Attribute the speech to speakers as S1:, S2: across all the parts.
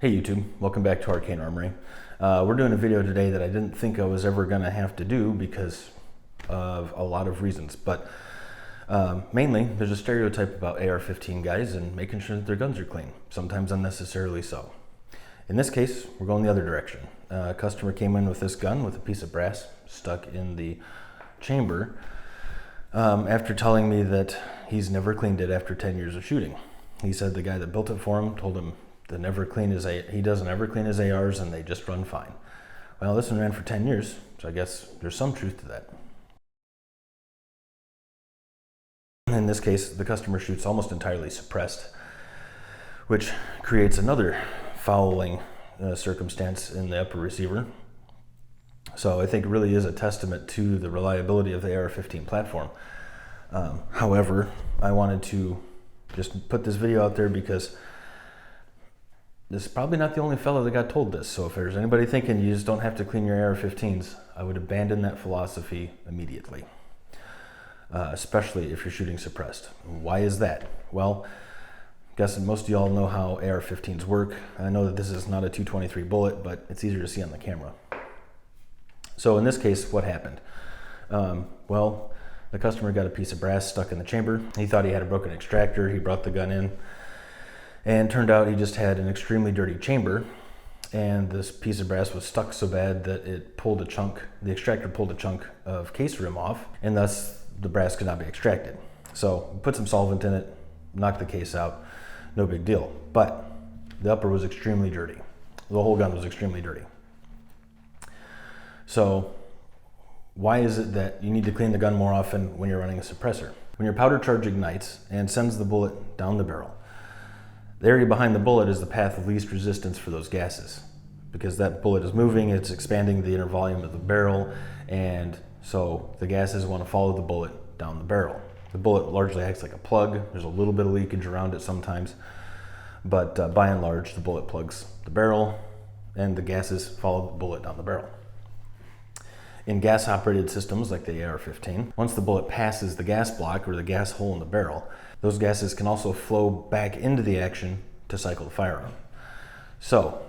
S1: Hey YouTube, welcome back to Arcane Armory. We're doing a video today that I didn't think I was ever going to have to do because of a lot of reasons, but mainly there's a stereotype about AR-15 guys and making sure that their guns are clean, sometimes unnecessarily so. In this case, we're going the other direction. A customer came in with this gun with a piece of brass stuck in the chamber after telling me that he's never cleaned it after 10 years of shooting. He said the guy that built it for him told him he doesn't ever clean his ARs and they just run fine. Well, this one ran for 10 years, so I guess there's some truth to that. In this case, the customer shoots almost entirely suppressed, which creates another fouling circumstance in the upper receiver. So I think it really is a testament to the reliability of the AR-15 platform. However, I wanted to just put this video out there because this is probably not the only fellow that got told this. So if there's anybody thinking you just don't have to clean your AR-15s, I would abandon that philosophy immediately, especially if you're shooting suppressed. Why is that? Well, I guess most of y'all know how AR-15s work. I know that this is not a 223 bullet, but it's easier to see on the camera. So in this case, what happened? Well, the customer got a piece of brass stuck in the chamber. He thought he had a broken extractor. He brought the gun in. And turned out he just had an extremely dirty chamber, and this piece of brass was stuck so bad that it pulled a chunk, the extractor pulled a chunk of case rim off, and thus the brass could not be extracted. So put some solvent in it, knocked the case out, no big deal. But the upper was extremely dirty. The whole gun was extremely dirty. So why is it that you need to clean the gun more often when you're running a suppressor? When your powder charge ignites and sends the bullet down the barrel, the area behind the bullet is the path of least resistance for those gases. Because that bullet is moving, it's expanding the inner volume of the barrel, and so the gases want to follow the bullet down the barrel. The bullet largely acts like a plug. There's a little bit of leakage around it sometimes, but by and large, the bullet plugs the barrel, and the gases follow the bullet down the barrel. In gas-operated systems like the AR-15, once the bullet passes the gas block or the gas hole in the barrel, those gases can also flow back into the action to cycle the firearm. So,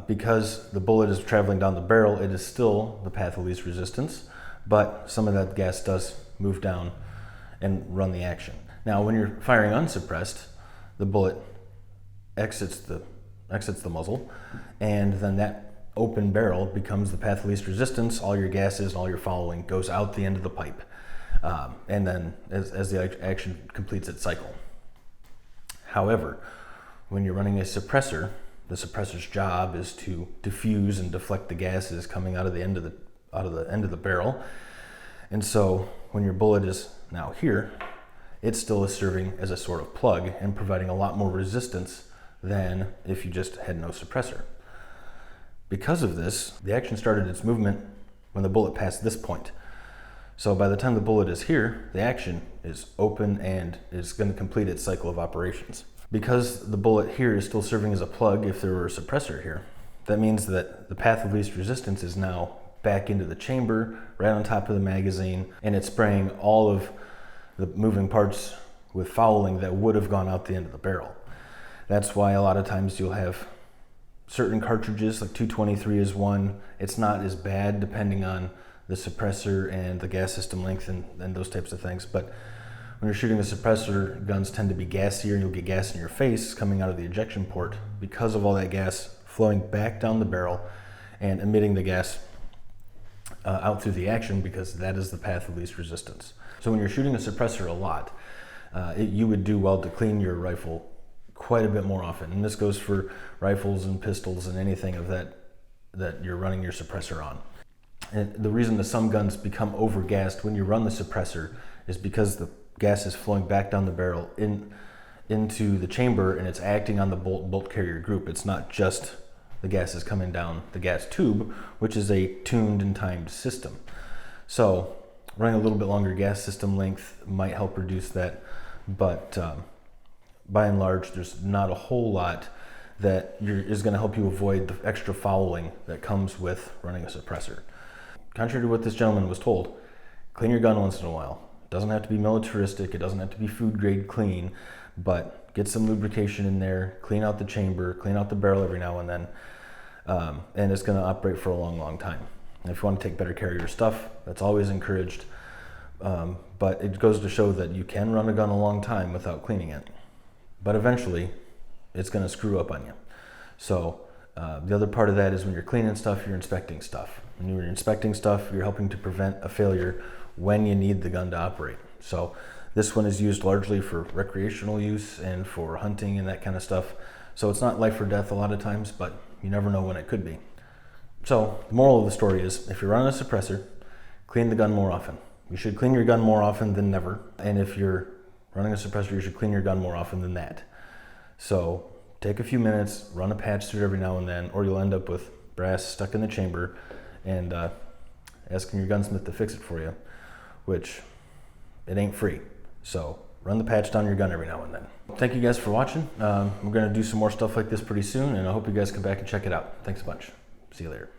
S1: because the bullet is traveling down the barrel, it is still the path of least resistance, but some of that gas does move down and run the action. Now, when you're firing unsuppressed, the bullet exits the muzzle, and then that open barrel becomes the path of least resistance. All your gases and all your following goes out the end of the pipe. And then as the action completes its cycle. However, when you're running a suppressor, the suppressor's job is to diffuse and deflect the gases coming out of the end of the barrel. And so when your bullet is now here, it still is serving as a sort of plug and providing a lot more resistance than if you just had no suppressor. Because of this, the action started its movement when the bullet passed this point. So by the time the bullet is here, the action is open and is going to complete its cycle of operations. Because the bullet here is still serving as a plug if there were a suppressor here, that means that the path of least resistance is now back into the chamber, right on top of the magazine, and it's spraying all of the moving parts with fouling that would have gone out the end of the barrel. That's why a lot of times you'll have certain cartridges, like 223 is one. It's not as bad depending on the suppressor and the gas system length and those types of things. But when you're shooting the suppressor, guns tend to be gassier and you'll get gas in your face coming out of the ejection port because of all that gas flowing back down the barrel and emitting the gas out through the action, because that is the path of least resistance. So when you're shooting a suppressor a lot, you would do well to clean your rifle quite a bit more often. And this goes for rifles and pistols and anything of that you're running your suppressor on. And the reason that some guns become overgassed when you run the suppressor is because the gas is flowing back down the barrel into the chamber, and it's acting on the bolt carrier group. It's not just the gas is coming down the gas tube, which is a tuned and timed system. So running a little bit longer gas system length might help reduce that, but by and large, there's not a whole lot that is going to help you avoid the extra fouling that comes with running a suppressor. Contrary to what this gentleman was told, clean your gun once in a while. It doesn't have to be militaristic, it doesn't have to be food grade clean, but get some lubrication in there, clean out the chamber, clean out the barrel every now and then, and it's going to operate for a long, long time. And if you want to take better care of your stuff, that's always encouraged. But it goes to show that you can run a gun a long time without cleaning it. But eventually, it's going to screw up on you. So the other part of that is when you're cleaning stuff, you're inspecting stuff. When you're inspecting stuff, you're helping to prevent a failure when you need the gun to operate. So this one is used largely for recreational use and for hunting and that kind of stuff. So it's not life or death a lot of times, but you never know when it could be. So the moral of the story is, if you're running a suppressor, clean the gun more often. You should clean your gun more often than never. And if you're running a suppressor, you should clean your gun more often than that. So take a few minutes, run a patch through it every now and then, or you'll end up with brass stuck in the chamber and asking your gunsmith to fix it for you, which it ain't free. So run the patch down your gun every now and then. Thank you guys for watching. We're going to do some more stuff like this pretty soon, and I hope you guys come back and check it out. Thanks a bunch. See you later.